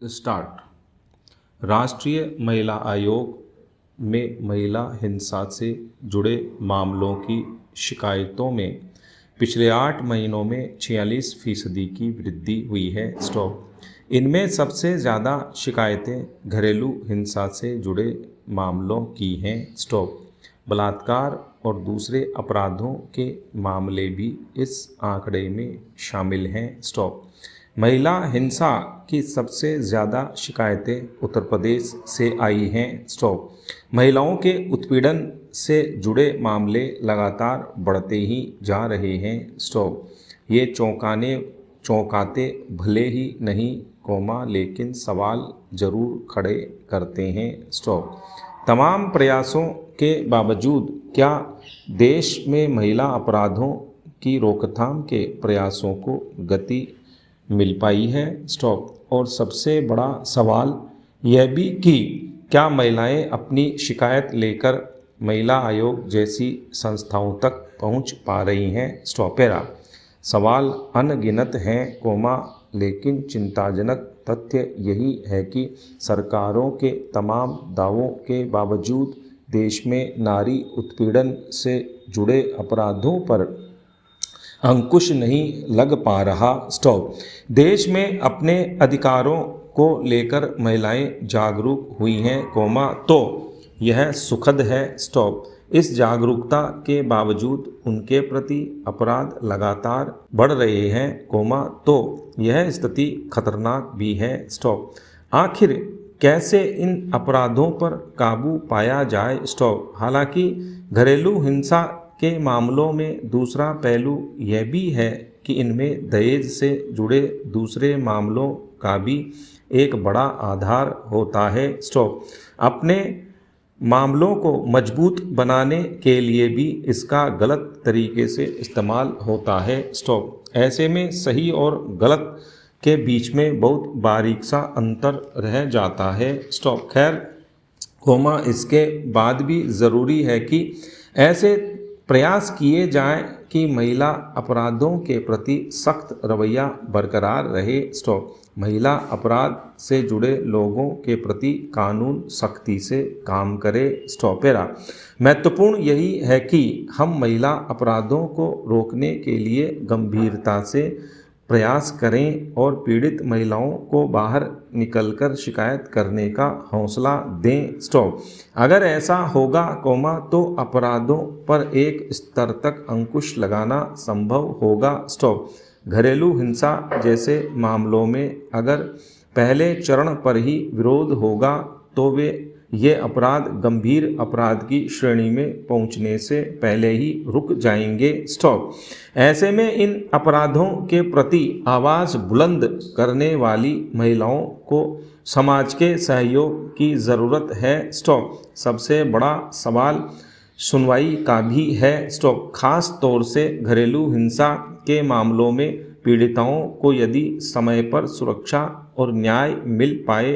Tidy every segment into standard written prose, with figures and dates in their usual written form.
Start. राष्ट्रीय महिला आयोग में महिला हिंसा से जुड़े मामलों की शिकायतों में पिछले 8 महीनों में 46% की वृद्धि हुई है। स्टॉप। इनमें सबसे ज़्यादा शिकायतें घरेलू हिंसा से जुड़े मामलों की हैं। स्टॉप। बलात्कार और दूसरे अपराधों के मामले भी इस आंकड़े में शामिल हैं। स्टॉप। महिला हिंसा की सबसे ज़्यादा शिकायतें उत्तर प्रदेश से आई हैं। स्टॉप। महिलाओं के उत्पीड़न से जुड़े मामले लगातार बढ़ते ही जा रहे हैं। स्टॉप। ये चौंकाते भले ही नहीं, लेकिन सवाल ज़रूर खड़े करते हैं। स्टॉप। तमाम प्रयासों के बावजूद क्या देश में महिला अपराधों की रोकथाम के प्रयासों को गति मिल पाई है? स्टॉप। और सबसे बड़ा सवाल यह भी कि क्या महिलाएं अपनी शिकायत लेकर महिला आयोग जैसी संस्थाओं तक पहुंच पा रही हैं? स्टॉपेरा। सवाल अनगिनत हैं, लेकिन चिंताजनक तथ्य यही है कि सरकारों के तमाम दावों के बावजूद देश में नारी उत्पीड़न से जुड़े अपराधों पर अंकुश नहीं लग पा रहा। स्टॉप। देश में अपने अधिकारों को लेकर महिलाएं जागरूक हुई हैं, तो यह सुखद है। स्टॉप। इस जागरूकता के बावजूद उनके प्रति अपराध लगातार बढ़ रहे हैं, तो यह स्थिति खतरनाक भी है। स्टॉप। आखिर कैसे इन अपराधों पर काबू पाया जाए? स्टॉप। हालांकि घरेलू हिंसा के मामलों में दूसरा पहलू यह भी है कि इनमें दहेज से जुड़े दूसरे मामलों का भी एक बड़ा आधार होता है। स्टॉप। अपने मामलों को मजबूत बनाने के लिए भी इसका गलत तरीके से इस्तेमाल होता है। स्टॉप। ऐसे में सही और गलत के बीच में बहुत बारीक सा अंतर रह जाता है। स्टॉप। खैर, इसके बाद भी ज़रूरी है कि ऐसे प्रयास किए जाएं कि महिला अपराधों के प्रति सख्त रवैया बरकरार रहे। स्टॉप। महिला अपराध से जुड़े लोगों के प्रति कानून सख्ती से काम करे। स्टॉपेरा। महत्वपूर्ण यही है कि हम महिला अपराधों को रोकने के लिए गंभीरता से प्रयास करें और पीड़ित महिलाओं को बाहर निकलकर शिकायत करने का हौसला दें। स्टॉप। अगर ऐसा होगा, तो अपराधों पर एक स्तर तक अंकुश लगाना संभव होगा। स्टॉप। घरेलू हिंसा जैसे मामलों में अगर पहले चरण पर ही विरोध होगा तो ये अपराध गंभीर अपराध की श्रेणी में पहुंचने से पहले ही रुक जाएंगे। स्टॉप। ऐसे में इन अपराधों के प्रति आवाज़ बुलंद करने वाली महिलाओं को समाज के सहयोग की ज़रूरत है। स्टॉप। सबसे बड़ा सवाल सुनवाई का भी है। स्टॉप। खास तौर से घरेलू हिंसा के मामलों में पीड़िताओं को यदि समय पर सुरक्षा और न्याय मिल पाए,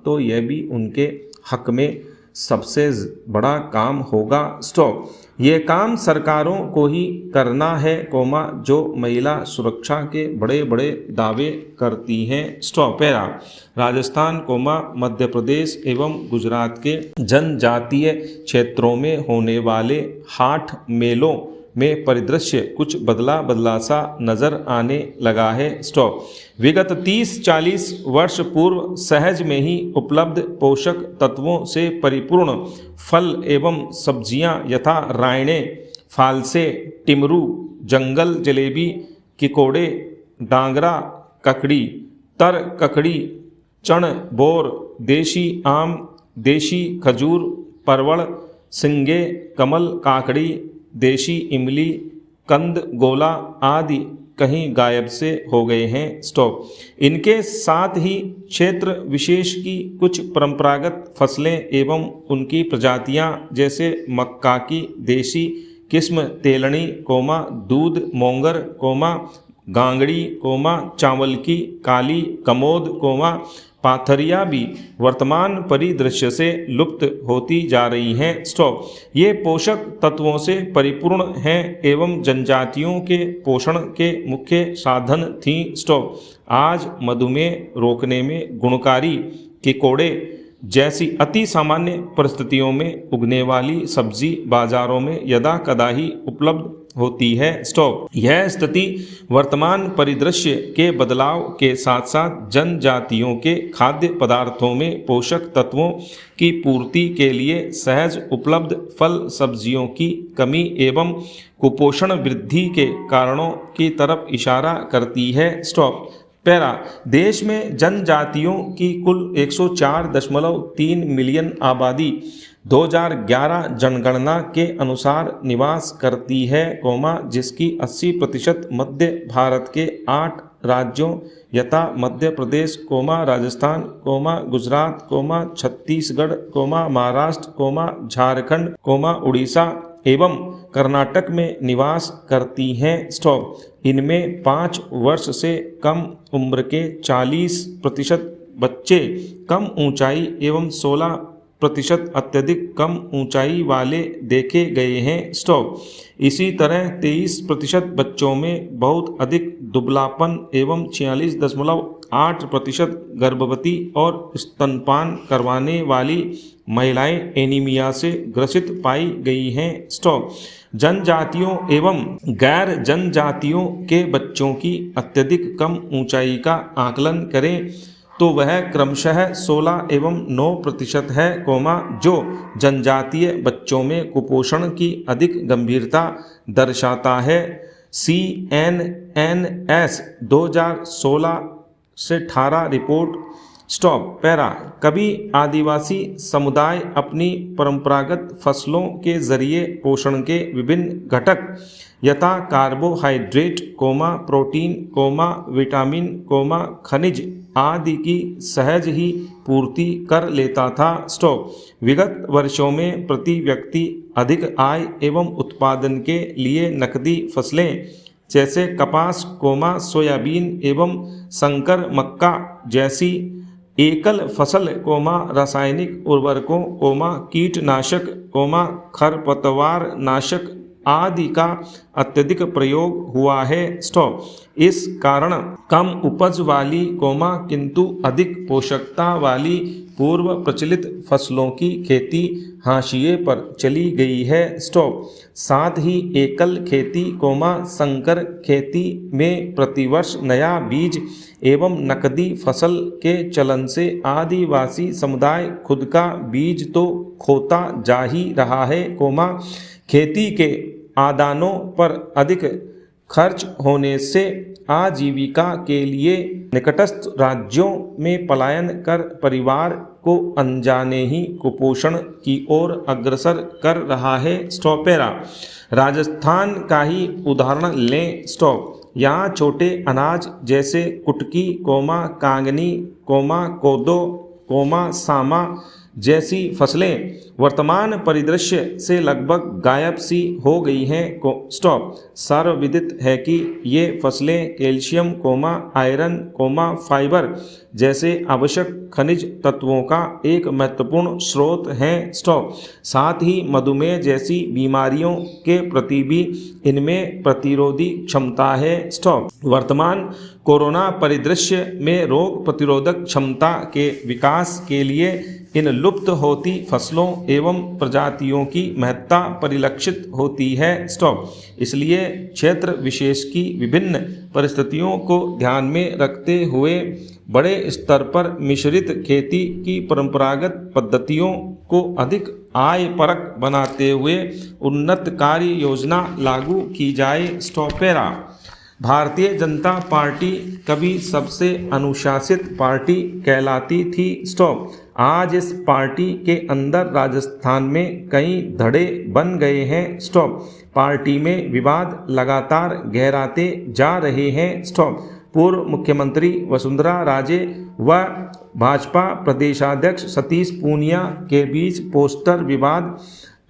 तो यह भी उनके हक में सबसे बड़ा काम होगा। स्टॉप। ये काम सरकारों को ही करना है, जो महिला सुरक्षा के बड़े बड़े दावे करती हैं। स्टॉपेरा। राजस्थान, मध्य प्रदेश एवं गुजरात के जनजातीय क्षेत्रों में होने वाले हाट मेलों में परिदृश्य कुछ बदला सा नजर आने लगा है। स्टॉप। विगत 30-40 वर्ष पूर्व सहज में ही उपलब्ध पोषक तत्वों से परिपूर्ण फल एवं सब्जियां यथा रायणे, फालसे, टिमरू, जंगल जलेबी, किकोड़े, डांगरा, ककड़ी, तर ककड़ी, चण बोर, देशी आम, देशी खजूर, परवल, सिंगे, कमल काकड़ी, देशी इमली, कंद गोला आदि कहीं गायब से हो गए हैं। स्टॉप। इनके साथ ही क्षेत्र विशेष की कुछ परंपरागत फसलें एवं उनकी प्रजातियां जैसे मक्का की देशी किस्म तेलनी, दूध मोंगर, गांगड़ी, चावल की काली कमोद, पाथरिया भी वर्तमान परिदृश्य से लुप्त होती जा रही हैं। स्टॉप। ये पोषक तत्वों से परिपूर्ण हैं एवं जनजातियों के पोषण के मुख्य साधन थीं। स्टॉप। आज मधुमेह रोकने में गुणकारी कीकोड़े जैसी अति सामान्य परिस्थितियों में उगने वाली सब्जी बाजारों में यदा कदा ही उपलब्ध होती है। स्टॉप। यह स्थिति वर्तमान परिदृश्य के बदलाव के साथ साथ जनजातियों के खाद्य पदार्थों में पोषक तत्वों की पूर्ति के लिए सहज उपलब्ध फल सब्जियों की कमी एवं कुपोषण वृद्धि के कारणों की तरफ इशारा करती है। स्टॉप। पैरा। देश में जनजातियों की कुल 104.3 मिलियन आबादी 2011 जनगणना के अनुसार निवास करती है, जिसकी 80% मध्य भारत के 8 राज्यों यथा मध्य प्रदेश, राजस्थान, गुजरात, छत्तीसगढ़, महाराष्ट्र, झारखंड, उड़ीसा एवं कर्नाटक में निवास करती हैं। स्टॉप। इनमें 5 वर्ष से कम उम्र के 40% बच्चे कम ऊंचाई एवं 16% अत्यधिक कम ऊंचाई वाले देखे गए हैं। स्टॉप। इसी तरह 23% बच्चों में बहुत अधिक दुबलापन एवं 46.8% गर्भवती और स्तनपान करवाने वाली महिलाएं एनीमिया से ग्रसित पाई गई हैं। स्टॉप। जनजातियों एवं गैर जनजातियों के बच्चों की अत्यधिक कम ऊंचाई का आकलन करें तो वह क्रमशः 16 एवं 9% है, जो जनजातीय बच्चों में कुपोषण की अधिक गंभीरता दर्शाता है। CNNS 2016 से 18 रिपोर्ट। स्टॉप। पैरा। कभी आदिवासी समुदाय अपनी परंपरागत फसलों के जरिए पोषण के विभिन्न घटक यथा कार्बोहाइड्रेट, प्रोटीन, विटामिन, खनिज आदि की सहज ही पूर्ति कर लेता था। स्टॉप। विगत वर्षों में प्रति व्यक्ति अधिक आय एवं उत्पादन के लिए नकदी फसलें जैसे कपास, सोयाबीन एवं संकर मक्का जैसी एकल फसल, रासायनिक उर्वरकों, कीटनाशक, खरपतवार नाशक आदि का अत्यधिक प्रयोग हुआ है। स्टॉप। इस कारण कम उपज वाली, किंतु अधिक पोषकता वाली पूर्व प्रचलित फसलों की खेती हाशिए पर चली गई है। स्टॉप। साथ ही एकल खेती, संकर खेती में प्रतिवर्ष नया बीज एवं नकदी फसल के चलन से आदिवासी समुदाय खुद का बीज तो खोता जा ही रहा है, खेती के आदानों पर अधिक खर्च होने से आजीविका के लिए निकटस्थ राज्यों में पलायन कर परिवार को अनजाने ही कुपोषण की ओर अग्रसर कर रहा है। स्टॉपेरा। राजस्थान का ही उदाहरण लें। स्टॉप। यहाँ छोटे अनाज जैसे कुटकी, कांगनी, कोदो, सामा जैसी फसलें वर्तमान परिदृश्य से लगभग गायब सी हो गई हैं। स्टॉप। सर्वविदित है कि ये फसलें कैल्शियम, आयरन, फाइबर जैसे आवश्यक खनिज तत्वों का एक महत्वपूर्ण स्रोत हैं। स्टॉप। साथ ही मधुमेह जैसी बीमारियों के प्रति भी इनमें प्रतिरोधी क्षमता है। स्टॉप। वर्तमान कोरोना परिदृश्य में रोग प्रतिरोधक क्षमता के विकास के लिए इन लुप्त होती फसलों एवं प्रजातियों की महत्ता परिलक्षित होती है। स्टॉप। इसलिए क्षेत्र विशेष की विभिन्न परिस्थितियों को ध्यान में रखते हुए बड़े स्तर पर मिश्रित खेती की परंपरागत पद्धतियों को अधिक आयपरक बनाते हुए उन्नत कार्य योजना लागू की जाए। स्टॉपेरा। भारतीय जनता पार्टी कभी सबसे अनुशासित पार्टी कहलाती थी। स्टॉप। आज इस पार्टी के अंदर राजस्थान में कई धड़े बन गए हैं। स्टॉप। पार्टी में विवाद लगातार गहराते जा रहे हैं। स्टॉप। पूर्व मुख्यमंत्री वसुंधरा राजे व भाजपा प्रदेशाध्यक्ष सतीश पूनिया के बीच पोस्टर विवाद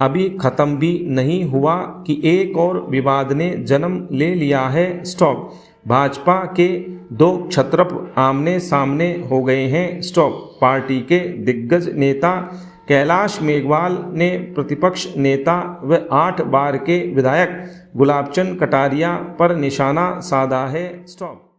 अभी खत्म भी नहीं हुआ कि एक और विवाद ने जन्म ले लिया है। स्टॉप। भाजपा के 2 क्षत्रप आमने सामने हो गए हैं। स्टॉप। पार्टी के दिग्गज नेता कैलाश मेघवाल ने प्रतिपक्ष नेता व 8 बार के विधायक गुलाबचंद कटारिया पर निशाना साधा है। स्टॉप।